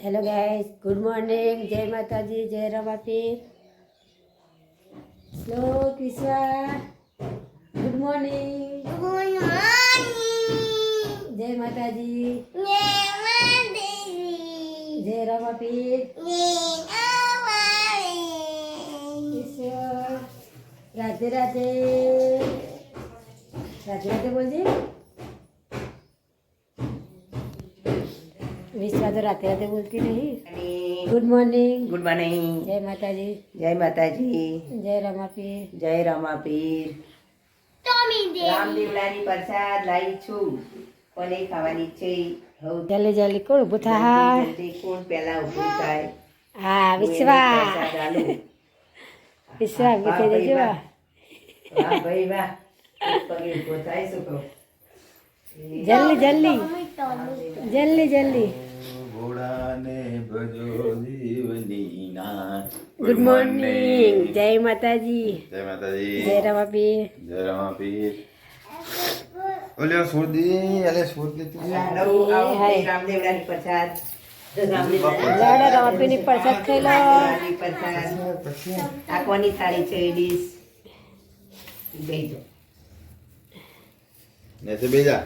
Hello guys, good morning, जय माता जी, जय रमा पीर। श्लोक विश्वा, गुड मॉर्निंग। Good morning. जय माता जी, जय माता जी, जय रमा पीर, जय रमा पीर। ईश्वर, राधे राधे, राधे राधे बोल जी। विश्वा तो राधे राधे बोलती नहीं। Good morning. Good morning. जय माता जी, जय माता जी, जय रमा पीर, जय રમાપીર। રામદેવલાની પ્રસાદ લાવી છું, કોને ખાવાની છે? જલ્દી જલ્દી કોણ ઊભું થાય? જલ્દી કોણ પહેલા ઊભું થાય? હા હું એને વિશ્વા, પ્રસાદ આલું। વિશ્વા ઊભી થઈ જજો. વાહ ભાઈ વાહ, એક પગે ઊભો થાય શું કહું? જલ્દી જલ્દી જલ્દી જલ્દી. ભોળાને ભજો જીવની નાથ। ગુડ મોર્નિંગ, જય માતાજી, જય માતાજી, જય रमा पीर। જય રમાપીર। ઓલે છોડી અલે છોડી તું આવો, આવો, રામદેવલાની પ્રસાદ। લાડા रमा पीर ની પ્રસાદ ખાઈ લો. રામદેવલાની પ્રસાદ। આ કોની થાળી છે? ડીશ બેજો ને તે બેજા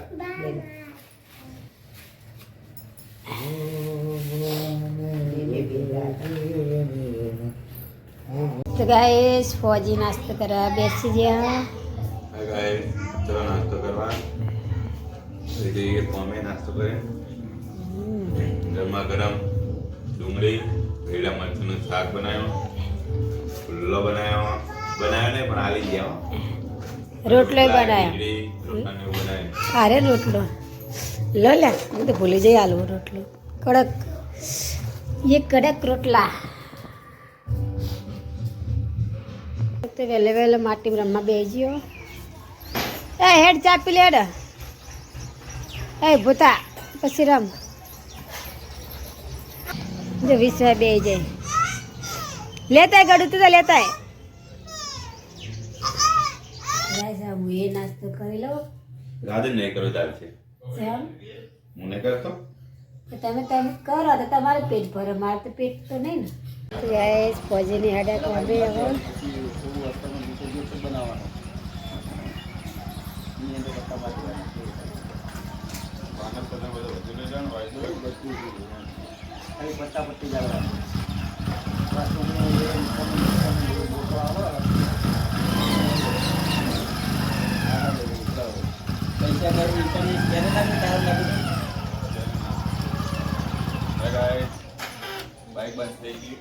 તો ગાઈસ ફौजी નાસ્તો કરવા બેસી ગયા. હાય ગાઈસ, ચલો નાસ્તો કરવા। એટલે કોમે નાસ્તો કરે ગરમા ગરમ ડુંગળી લીલા મરચુંનું શાક બનાવ્યો, ફુલ્લો બનાવ્યો ને પણ આલી ગયા રોટલો બનાવ્યો. રોટલાને એવું બનાવ્યું। અરે રોટલો લો લે, હું તો ભૂલી જઈ આલુ રોટલો કડક, ये कड़क रोटला। तो वेले वेले माटी में रमवा बेजियो। ए हेड चा पी लेड, ए भूता पछी रम जो विश्वा बे जाए लेता है गड़ू तो लेता है। હું એ નાસ્તો કરી લઉં. રાધે નહીં કરો ચાલશે, કેમ? હું નહીં કરતો। તમે તમે કરો તો તમારું પેટ ભરે, મારે તો પેટ તો નહીં ને। તો ગાઈસ ફौजीની હાડા કોંબી હવે બાઈક બંધ થઈ ગઈ,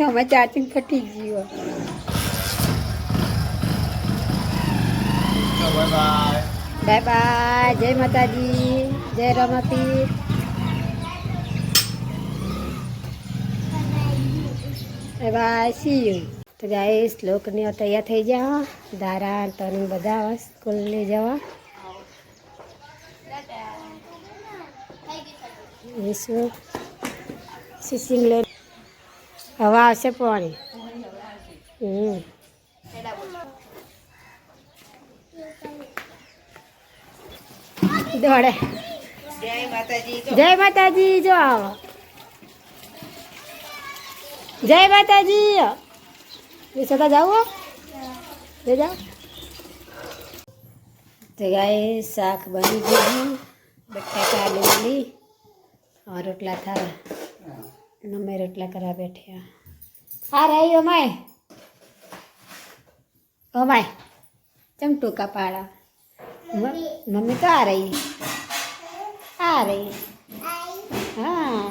આમાં ચાર્જિંગ ફટી ગયું. Bye bye. બાય બાય, જય માતાજી, જય रमा पीर। Bye bye, C you. તો ગાઈસ લોકને તૈયાર થઈ ગયા, દારા તને બધા સ્કૂલ લઈ જવા. વિશ્વ સિસિંગ લે હવા આવશે પાણી. દોડે જય માતાજી। જય માતાજી, જો આવો જય માતાજી। વિશ્વતા જાઓ જઈ જાઓ. તો ગાય શાક બની ગયું, બટાકા ડુંગળી और रोटला था, मम्मी रोटला करा बैठे। आ रही हो माए, ओ माए चमटू का पाड़ा। मम्मी तो आ रही, आ रही। हाँ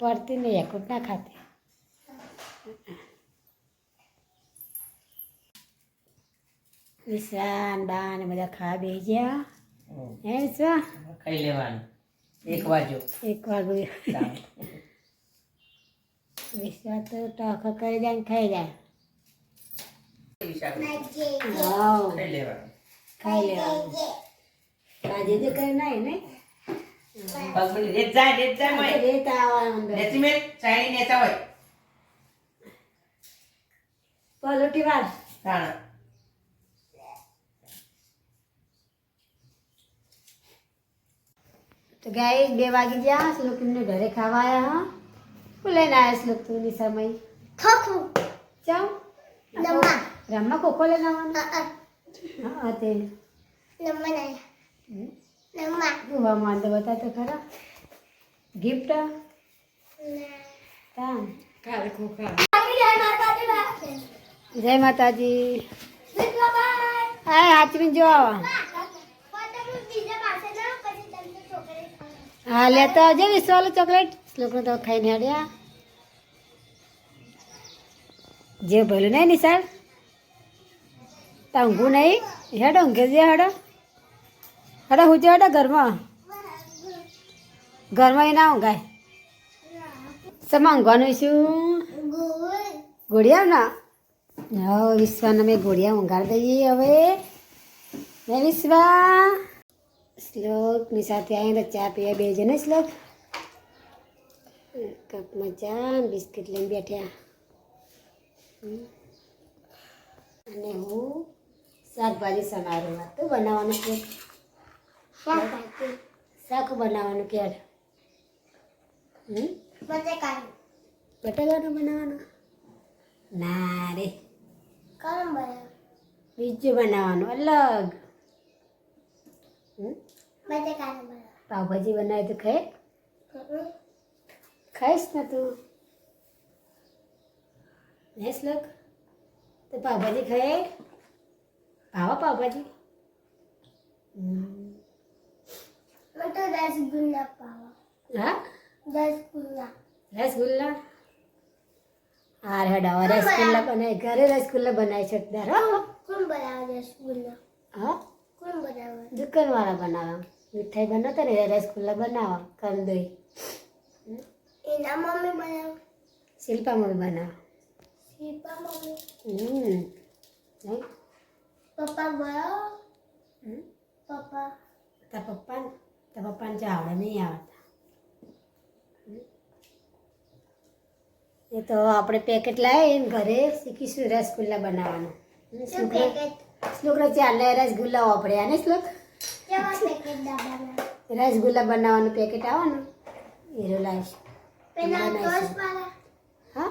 पढ़ती नहीं है, कुछ ना खाती। વિશ્વાન બા ને બધા ખાવા બેસી ગયા. હે વિશ્વા, ખાઈ લેવાનું એક બાજુ એક વાર વિશ્વા તો ટોખો કરી જાય ને ખાઈ જાય. હા ખાઈ લેવાનું। ખાઈ લેવાનું. આજે તો કઈ નહીં ને રેત જાય મય રેત આવવાનું અંદર. નેચી મે ચાઈની નેચા હોય પલોટી વાર તાણા તો ગાય 2 વાગી ગયા. શ્લોક એમને ઘરે ખાવા આવ્યા. હા શું લઈને આવ્યા શ્લોક તું નિશામય? ખોખું ચાલ નમા રમવા ખોખો લઈને આવવાનું. હા તે નમા નમા જોવા માંડો બતા તો ખરા ગિફ્ટ તા કાલે ખોખા જય માતાજી. હા હાચવીને જો આવો. હા લેતો આવજે વિશ્વાલો ચોકલેટ. શ્લોકને તો ખાઈને હેડ્યા જે ભલું નહીં નિશાળ તા ઊંઘું નહીં. હેડો ઊંઘે જે હેડો હેડો હું જે હેડો ઘરમાં ઘરમાં એ ના ઊંઘાય. શેમાં ઊંઘવાનું શું? ઘોડિયા ના હવે વિશ્વાને મેં ઘોડિયા ઊંઘાડી દઈએ હવે. ને વિશ્વા શ્લોકની સાથે આવીને ચા પીવા બે જણે. શ્લોક કપમાં ચા બિસ્કિટ લઈને બેઠ્યા અને હું શાકભાજી સમારું. તું બનાવવાનું છે શાક બનાવવાનું ક્યારે? બટાકાનું બનાવવાનું ના રે બીજું બનાવવાનું અલગ. પાવભાજી બનાવે તો ખાઈશ ને તું? હે શ્લોક તો પાવભાજી ખાય? ભાવા પાવભાજી? હા રસગુલ્લા. હા હેડા રસગુલ્લા બનાય ઘરે. રસગુલ્લા બનાવી શકતા. હા દુકાનવાળા બનાવવા. મીઠાઈ બનાવતા ને રસગુલ્લા બનાવવા કંદોઈ. શિલ્પા મમ્મી બનાવવા. પપ્પાને ચાવડે નહીં આવડતા. એ તો આપણે પેકેટ લાવીને ઘરે શીખીશું રસગુલ્લા બનાવવાનું. શ્લોકને ચાલે રસગુલ્લા વાપરે આને. શ્લોક રસગુલ્લા બનાવવાનું પેકેટ આવવાનું એરો લાવીશું. હા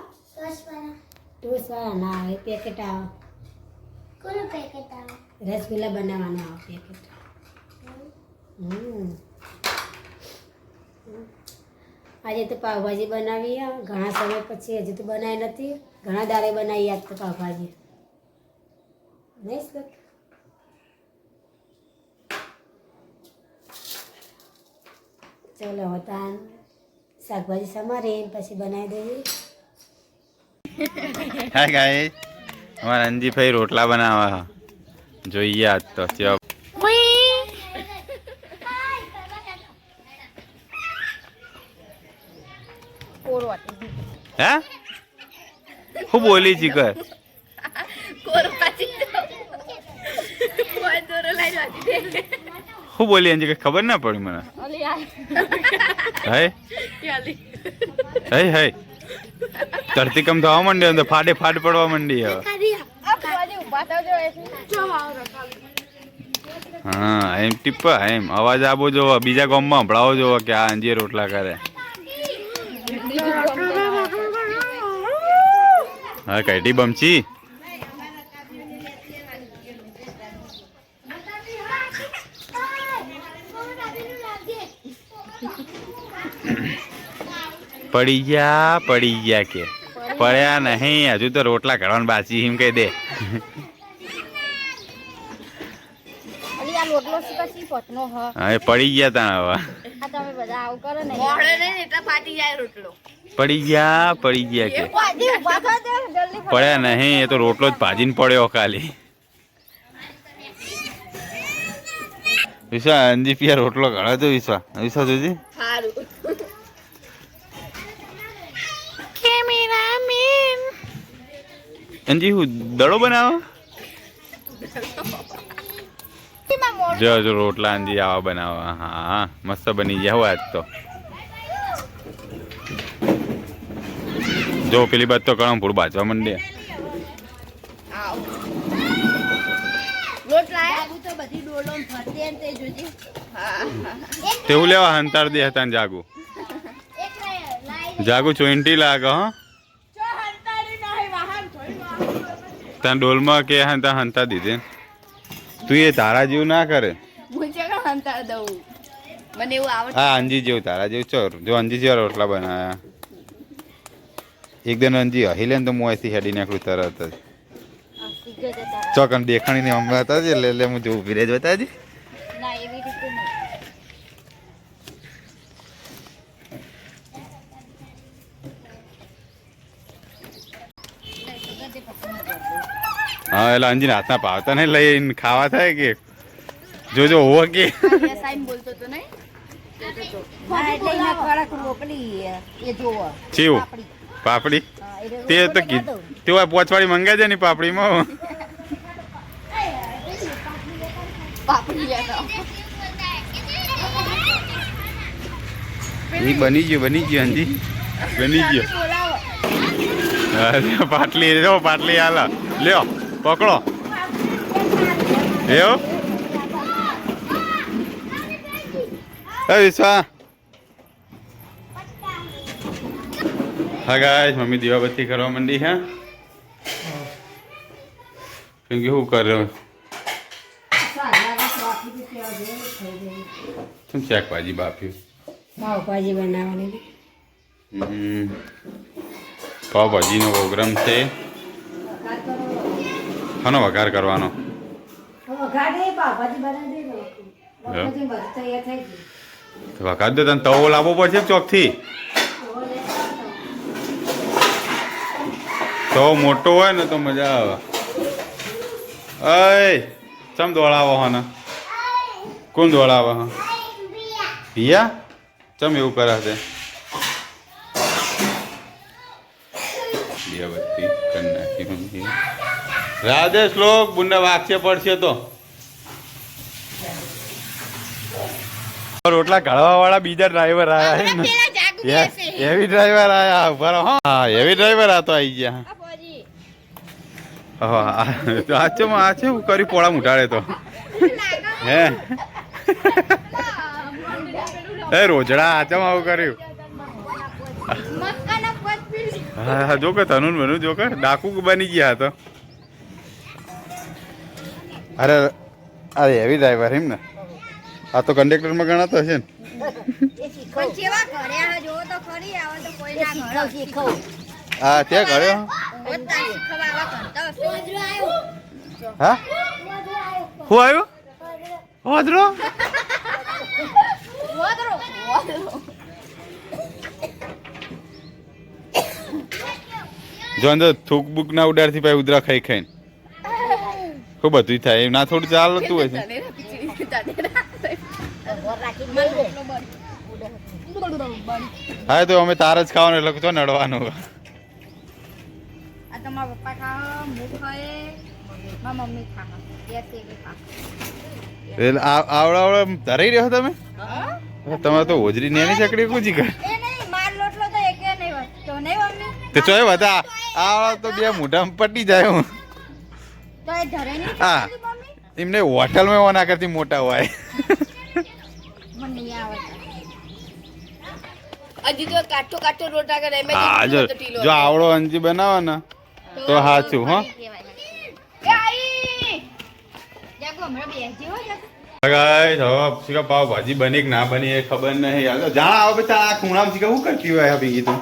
ટોસવાળા ના આવે પેકેટ આવે. રસગુલ્લા બનાવવાનું આવે પેકેટ. આજે તો પાવભાજી બનાવી. ઘણા સમય પછી હજુ તો બનાવી નથી. ઘણા દાડે બનાવી આજ તો પાવભાજી. નહીં શ્લોક? ચલો તાન શાકભાજી સમારી પછી બનાવી દેવી. હા ગાઈસ અમારા અંજીભાઈ રોટલા બનાવવા જોઈએ આજ તો. હે હું બોલી છી કર હું બોલી અંજી કઈ ખબર ના પડી મને. હે હે ધરતીકંપ થવા માંડ્યો તો ફાટે ફાટ પડવા માંડી હવે. હા એમ ટીપા એમ અવાજ આવો જોવો બીજા ગામમાં સંભળાવો જોવો કે આ અંજીએ રોટલા કરે. હા કઈટી બમચી પડી ગયા કે પડ્યા નહીં હજુ તો રોટલા કરવાનું બાકી એમ કહી દે. હા એ પડી ગયા તા હવે. પડી ગયા કે પડ્યા નહીં એ તો રોટલો જ ભાજીને પડ્યો ખાલી. વિશ્વા અંજી પિયા રોટલો ઘણો તો વિશ્વા જોજી. અંજી હું દડો બનાવો જો રોટલા અંજી આવા બનાવવા. હા મસ્ત બની ગયા આજ તો. જો પેલી બાદ તો કણમ પૂરું બાજવા માંડે. તેવું લેવા હંતાર દે હતા જાગુ જાગુ 20 લાગે હો ત્યાં ડોલમાં કે હંતા હંતા દીધે તું એ તારા જેવું ના કરે હા અંજી જેવું તારા જેવું ચોર જો અંજી જેવા રોટલા બનાયા એકદમ અંજી हिले ને તો મોંથી હેડી નાખું તરત જ ચોકન દેખાણી ને હમણાં હતા જ લે હું જોઉં ઉભી રહે બતાજી હા એટલે અંજીને હાથના ભાવતા નહીં લઈને ખાવા થાય કે જોજો હોવો કે ચેવું પાપડી તે તો તેઓ પોચવાડી મંગાય છે ને પાપડીમાં એ બની ગયું અંજી બની ગયો પાટલી જો પાટલી હાલ લ્યો પકડો એવો વિશ્વા હા ગાઈસ મમ્મી દીવાબત્તી કરવા માંડી હે કેમ કે શું કર્યો તું શાક ભાજી બાફ્યું પાવભાજી બનાવવાની પાવભાજીનો પ્રોગ્રામ છે આનો વઘાર કરવાનો વઘાર દે તને તવો લાવવો પડશે ચોકથી તવો મોટો હોય ને તો મજા આવે અય ચમ દોડાવો હા ને કોણ દોડાવે હા પિયા ચમ એવું કરે છે દીવાબત્તી કરી નાખી રાધે શ્લોક બુને વાગશે પડશે તો રોટલા ઘડવા વાળા બીજા ડ્રાઈવર આયા ને હેવી ડ્રાઈવર આયા બરો હા હેવી ડ્રાઈવર આ તો આવી ગયા હા આચો આ છે કરી પોળા મુઢાડે તો હે એ રોજડા આચમ આવું કર્યું હા જો કે તનુન બનું જો કે ડાકુ બની ગયા તો અરે અરે હેવી ડ્રાઈવર એમ ને આ તો કંડક્ટરમાં ગણાતો હશે ને હા ત્યાં કર્યો હા શું આવ્યું વાદરો જો અંદર થૂક બુક ના ઉડાડથી ભાઈ ઉધરા ખાઈ ખાઈને ખૂબ બધું થાય એમ ના થોડું ચાલતું હોય છે હા તો અમે તાર જ ખાવાનું એટલે તો નડવાનું આવડા ધરાઈ રહ્યો તમે તમારે તો હોજરી નેની ચકડી કુજી કર તે ચોય બધા આવડા તો બે મોઢામાં પટી જાય હું હા એમને હોટલમાં ઓના કરતી મોટા હોય હા જો આવડો અંજી બનાવો ને તો સાચું હો પાવ ભાજી બની કે ના બની એ ખબર નહીં જાણ આવો બેટા આ ખૂણામાં શું કરતી હોય ભીગી તું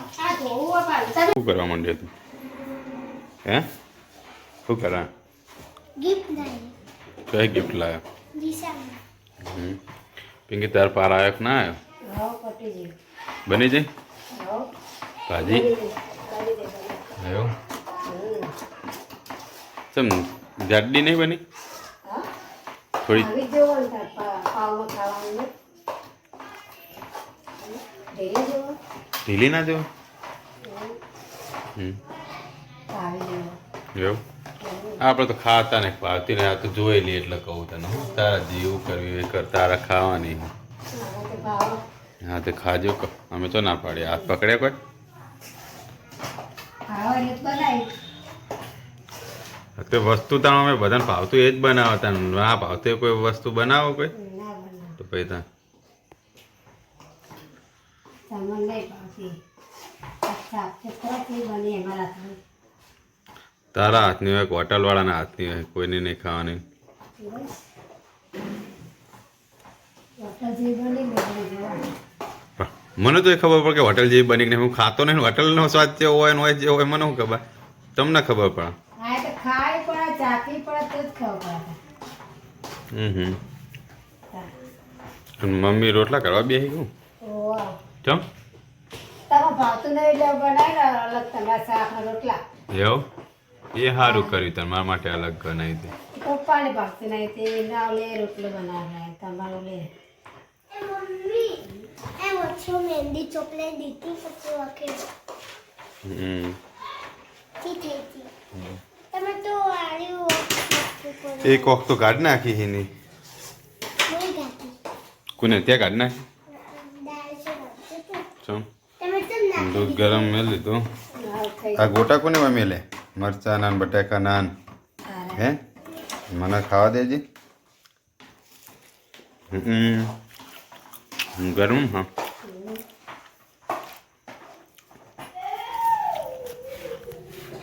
શું કરવા માંડ્યો તું હે શું કરવા કઈ ગિફ્ટ લાવ્યો પિંકી તાર પાર આવ્યો કે ના આવ્યો બની જાય ભાજી એવું ચમ જાડી નહીં બની થોડી ઢીલી ના જો એવું આપણે તો ખાતા ને ભાવતી ને આ તો જોયેલી એટલે કહું તને તારા જેવું કરવી એ કર તારા ખાવાની હા તે ખાજો અમે તો ના પાડીએ હાથ પકડે કોઈ તે વસ્તુ તમે અમે બધાને ભાવતું એ જ બનાવતા ના ભાવતું કોઈ વસ્તુ બનાવો કોઈ તો પછી ત્યાં તમને નહીં ભાવતી અચ્છા ચોખ્ખાથી બની અમારા હાથમાં તારા હાથની હોય હોટલવાળાના હાથની હોય કોઈને નહીં ખાવાની બસ હોટલ જે બની મેં જોવાનું મને તો એ ખબર પડે કે હોટલ જેવી બની કે નહીં. હું ખાતો નહીં હોટલનો સ્વાદ જેવો હોય ને હોય જેવો હોય મને શું ખબર તમને ખબર પડે. હા તો ખાઈ પડે ચાખી પડે તો જ ખબર પડે અને મમ્મી રોટલા કરવા બેસી ગયું ઓહ ચમ તમે ભાવતું નહીં એટલે બનાવી ને અલગ તમારા શાકના રોટલા એવું એ સારું કર્યું તમે મારા માટે અલગ બનાવી દે. પપ્પાને ભાવતું નહીં તે ના લે રોટલો બનાવે તમારો લે મમ્મી એ ઓછો મહેંદી ચોકલેટ દીધી પછી વાકે હમ ઠીક થઈ તમે તો આર્યું એ કોક તો કાઢ નાખી એની નહીં ગાતી કોને ત્યાં કાઢ નાખી દાળ છે વાંચો ચમ તમે કેમ ના દૂધ ગરમ મેં લીધું. આ ગોટા કોને મેલે મરચા નાન બટાકા નાન હે મને ખાવા દેજે. ગરમ હા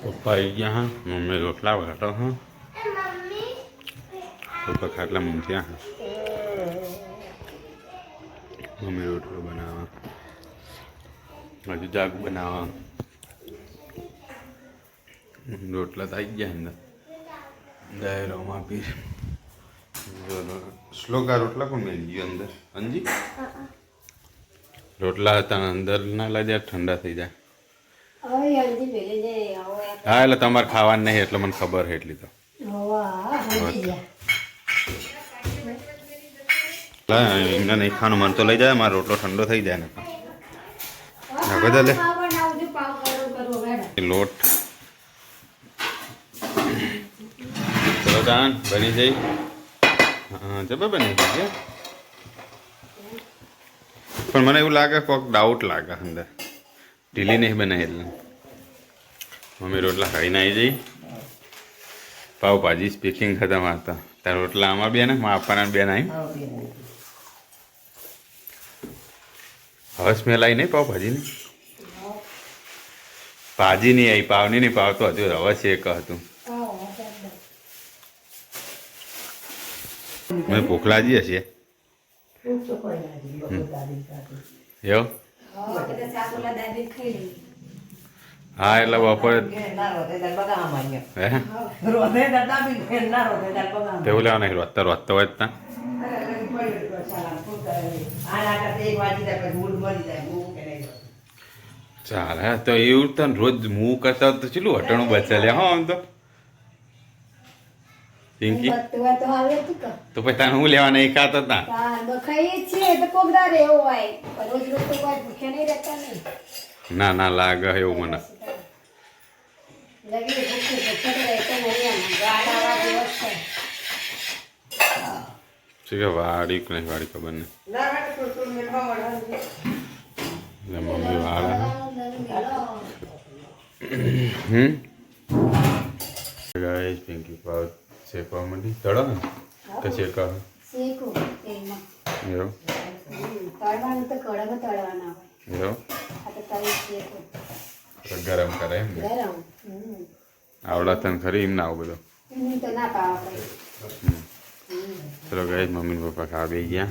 પપ્પા આવી ગયા હા મમ્મી રોટલા વગાડો હા મમ્મી પપ્પા ખાટલા મમ્મી ત્યાં હા મમ્મી રોટલો બનાવવા હજુ જાગ બનાવવા રોટલા તો આવી ગયા અંદર દાયરોમાં પીર શ્લોકા રોટલા પણ મેળી ગયો અંદર અંજી રોટલા હતા અંદર ના લાગ્યા ઠંડા થઈ જાય. હવે હલ્દી પેલી જાય આવો હા એટલે તમારે ખાવાનું નહીં એટલે મને ખબર છે એટલી તો હોવા હલ્દી ગયા એમને નહીં ખાવાનું મન તો લઈ જાય મારો રોટલો ઠંડો થઈ જાય ને બધા લે પાવ બનાવજો પાવ કરો મેડમ લોટ ચલો તાન બની જઈ હા જબર બની ગઈ પણ મને એવું લાગે કોઈક ડાઉટ લાગે અંદર ઢીલી નહીં બનાવી એટલે મમ્મી રોટલા ખાઈને આવી જઈ પાવભાજી સ્પીકિંગ ખતમ હતા તારા રોટલા આમાં બે ને માં આપવાના બેન આવી હવે સ્મેલ આવી નહીં પાવભાજીની ભાજી નહીં આવી પાવની નહીં પાવ તો હજુ હવે શેક હતું મેં ભૂખલાજી હશે એવું હા એટલે બપોરે હે તેવું લેવા નહીં રોજતા રોજતા હોય જ ત્યાં ચાલે તો એવું તો રોજ હું કરતા હોત તો ચેલું હટણું બચે લે હા આમ તો પિંકી તો પછી તને હું લેવા નહીં ખાતો તા ના ના લાગે એવું મને શું કે વાડી કે નહીં વાડી ખબર નહીં મમ્મી વાળા ગાઈસ પિંકી પાવ શેકવા માંડી તળો ને કે શેકા એવું એવું ગરમ કરે એમ ને આવડા તને ખરી એમ ના આવું બધું ચલો ગાઈસ મમ્મી પપ્પા ખાવા બેસી ગયા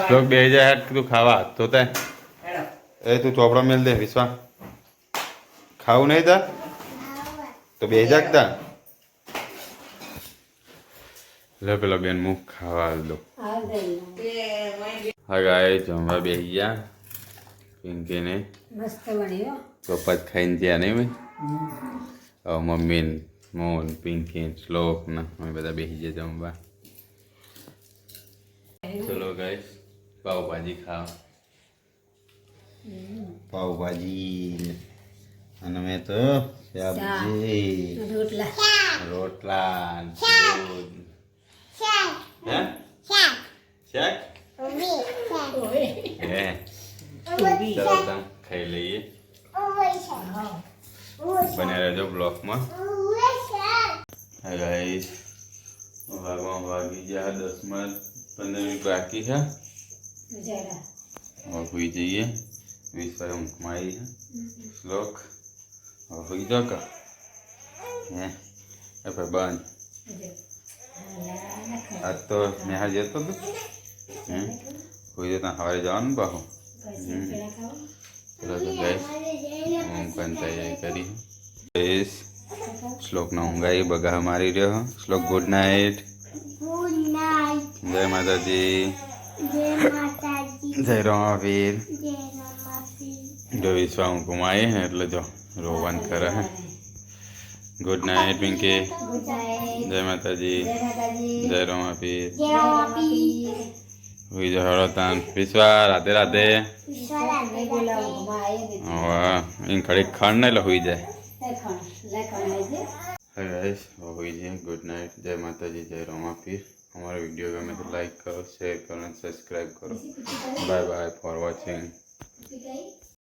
શ્લોક બે જાય હેઠ તું ખાવા તો તે એ તું ચોપડા મેલ દે વિશ્વા ખાવું નહીં તા તો બે જાગતા લે પેલા બેન મુખ ખાવા દો હા ગાય જમવા બેસી ગયા પિંકીને મસ્ત બન્યો પપ્પા જ ખાઈને ત્યાં નહીં ભાઈ મમ્મી મોહન પિંકી શ્લોક ને અમે બધા બેસી ગયા જમવા ચલો ગાઈસ પાવભાજી ખાવ પાવભાજી અને મેં તો સબ્જી રોટલા દૂધ હે શાક હે ચલો તમે ખાઈ લઈએ બને રહેજો બ્લોકમાં હા ગાઈસ વાગી ગયા 10-15 મિનિટ બાકી છે. હવે સુઈ જઈએ. વિશ્વાસ ઊંઘમાં આવી છે. શ્લોક હવે સુઈ જાઓ કા હે બંધ. આજ તો નેહા જતો હતો સુઈ જતા સવારે જવાનું પાછું. ચલો તો ગાઈસ ઊંઘ પણ તૈયારી કરી. ગાઈસ શ્લોકનો ઊંઘાઈ બગા મારી રહ્યો. શ્લોક ગુડ નાઇટ. Good night. જય માતાજી. જય માતાજી. જય રમાવીર. જય રમાપી. જો વિશ્વા ઊંઘમાં આવી ને એટલે જો રોવાનું કરે હે. Good night Pinky. Good night. જય માતાજી. જય માતાજી. જય રમાપીર. જય રમાપી. હુઈ જો હળોતાન. વિશ્વા રાધે રાધે. નહીં બોલા ઊંઘમાં આવી હવે ને એ ઘડીક ખણ ને એટલે હુઈ જાય. લખણ લેજે. હાય ગાઈસ હુઈ જઈએ. Good night. જય માતાજી. જય રમાપીર. हमारा वीडियो गमे तो लाइक करो, शेयर करो, सब्सक्राइब करो. Bye bye for watching.